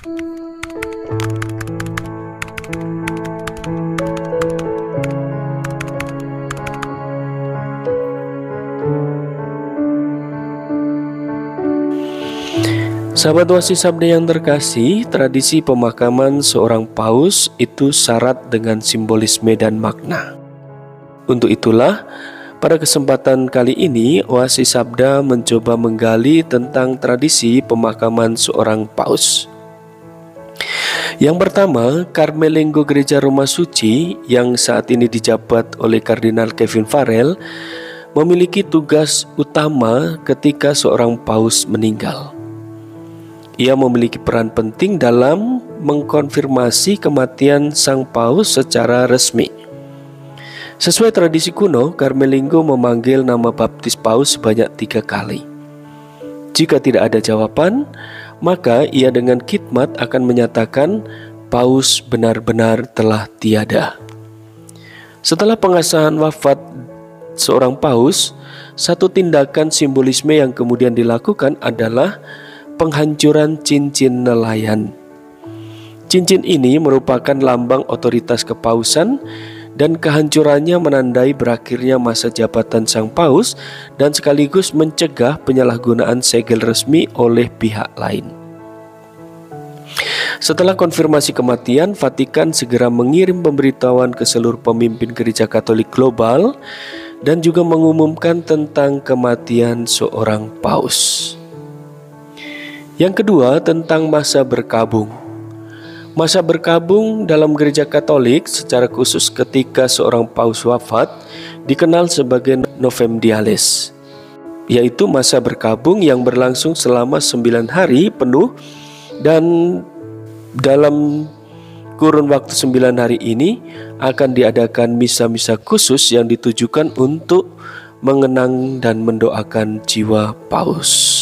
Sahabat Wasi Sabda yang terkasih, tradisi pemakaman seorang paus itu syarat dengan simbolisme dan makna. Untuk itulah, pada kesempatan kali ini, Oasi Sabda mencoba menggali tentang tradisi pemakaman seorang paus. Yang pertama, Carmelenggo Gereja Roma Suci yang saat ini dijabat oleh Kardinal Kevin Farrell memiliki tugas utama ketika seorang paus meninggal. Ia memiliki peran penting dalam mengkonfirmasi kematian sang paus secara resmi. Sesuai tradisi kuno, Carmelenggo memanggil nama baptis paus sebanyak 3 kali. Jika tidak ada jawaban, maka ia dengan khidmat akan menyatakan paus benar-benar telah tiada. Setelah pengesahan wafat seorang paus, satu tindakan simbolisme yang kemudian dilakukan adalah penghancuran cincin nelayan. Cincin ini merupakan lambang otoritas kepausan dan kehancurannya menandai berakhirnya masa jabatan sang paus dan sekaligus mencegah penyalahgunaan segel resmi oleh pihak lain. Setelah konfirmasi kematian, Vatikan segera mengirim pemberitahuan ke seluruh pemimpin Gereja Katolik global dan juga mengumumkan tentang kematian seorang paus. Yang kedua, tentang masa berkabung. Masa berkabung dalam Gereja Katolik secara khusus ketika seorang paus wafat dikenal sebagai Novem Diales, yaitu masa berkabung yang berlangsung selama 9 hari penuh, dan dalam kurun waktu 9 hari ini akan diadakan misa-misa khusus yang ditujukan untuk mengenang dan mendoakan jiwa paus.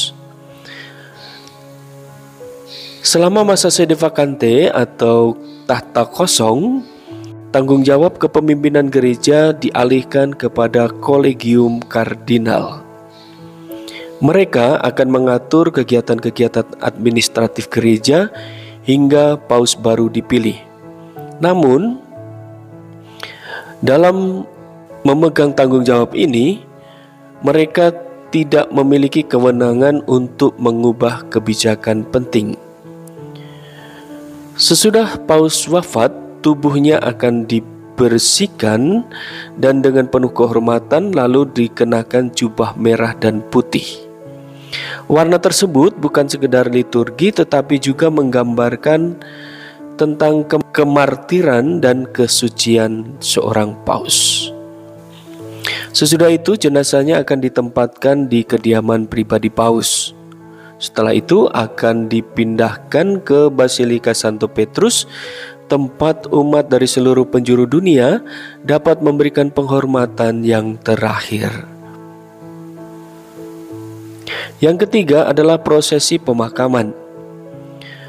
Selama masa sede vacante atau tahta kosong, tanggung jawab kepemimpinan gereja dialihkan kepada Kolegium Kardinal. Mereka akan mengatur kegiatan-kegiatan administratif gereja hingga paus baru dipilih. Namun, dalam memegang tanggung jawab ini, mereka tidak memiliki kewenangan untuk mengubah kebijakan penting. Sesudah paus wafat, tubuhnya akan dibersihkan dan dengan penuh kehormatan lalu dikenakan jubah merah dan putih. Warna tersebut bukan sekedar liturgi tetapi juga menggambarkan tentang kemartiran dan kesucian seorang paus. Sesudah itu jenazahnya akan ditempatkan di kediaman pribadi paus. Setelah itu akan dipindahkan ke Basilika Santo Petrus, tempat umat dari seluruh penjuru dunia dapat memberikan penghormatan yang terakhir. Yang ketiga adalah prosesi pemakaman.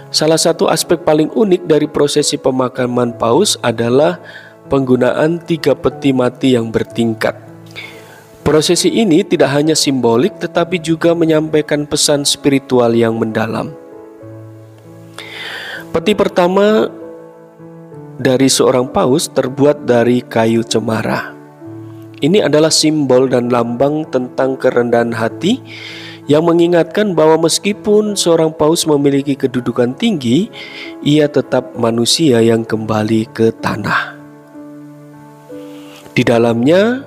Salah satu aspek paling unik dari prosesi pemakaman paus adalah penggunaan 3 peti mati yang bertingkat. Prosesi ini tidak hanya simbolik tetapi juga menyampaikan pesan spiritual yang mendalam. Peti pertama dari seorang paus terbuat dari kayu cemara. Ini adalah simbol dan lambang tentang kerendahan hati yang mengingatkan bahwa meskipun seorang paus memiliki kedudukan tinggi, ia tetap manusia yang kembali ke tanah. Di dalamnya,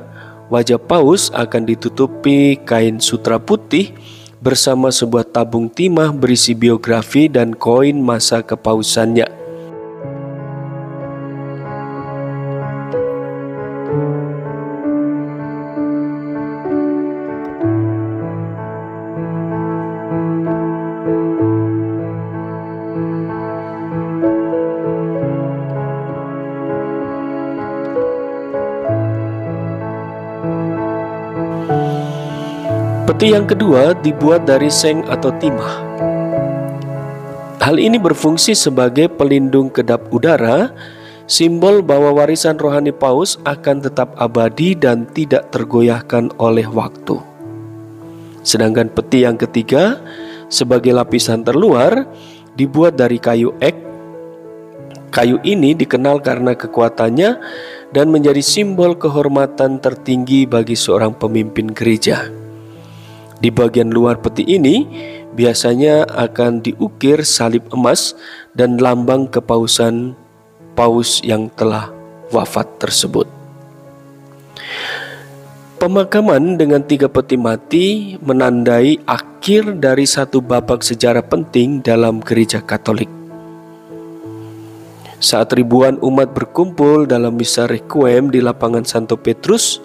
wajah paus akan ditutupi kain sutra putih bersama sebuah tabung timah berisi biografi dan koin masa kepausannya. Peti yang kedua dibuat dari seng atau timah. Hal ini berfungsi sebagai pelindung kedap udara, simbol bahwa warisan rohani paus akan tetap abadi dan tidak tergoyahkan oleh waktu. Sedangkan peti yang ketiga sebagai lapisan terluar dibuat dari kayu ek. Kayu ini dikenal karena kekuatannya dan menjadi simbol kehormatan tertinggi bagi seorang pemimpin gereja. Di bagian luar peti ini biasanya akan diukir salib emas dan lambang kepausan paus yang telah wafat tersebut. Pemakaman dengan 3 peti mati menandai akhir dari satu babak sejarah penting dalam gereja Katolik. Saat ribuan umat berkumpul dalam misa requiem di lapangan Santo Petrus,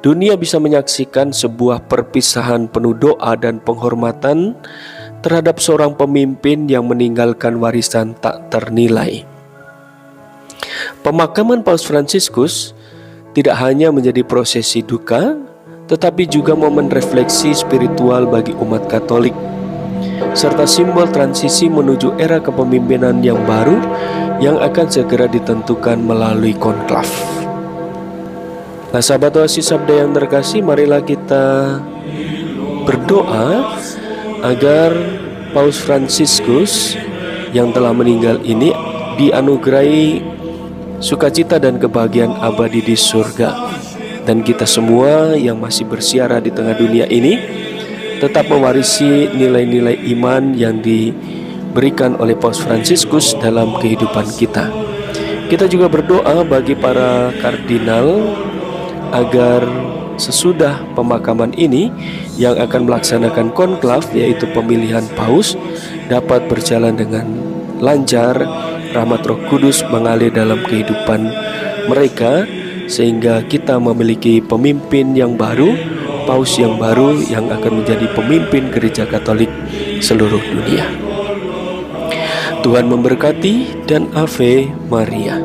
dunia bisa menyaksikan sebuah perpisahan penuh doa dan penghormatan terhadap seorang pemimpin yang meninggalkan warisan tak ternilai. Pemakaman Paus Fransiskus tidak hanya menjadi prosesi duka, tetapi juga momen refleksi spiritual bagi umat Katolik, serta simbol transisi menuju era kepemimpinan yang baru yang akan segera ditentukan melalui konklav. Nah, sahabat Oasis Sabda yang terkasih, marilah kita berdoa agar Paus Fransiskus yang telah meninggal ini dianugerahi sukacita dan kebahagiaan abadi di surga, dan kita semua yang masih bersiara di tengah dunia ini tetap mewarisi nilai-nilai iman yang diberikan oleh Paus Fransiskus dalam kehidupan kita. Kita juga berdoa bagi para kardinal agar sesudah pemakaman ini yang akan melaksanakan konklav, yaitu pemilihan paus, dapat berjalan dengan lancar. Rahmat Roh Kudus mengalir dalam kehidupan mereka, sehingga kita memiliki pemimpin yang baru, paus yang baru yang akan menjadi pemimpin gereja Katolik seluruh dunia. Tuhan memberkati dan Ave Maria.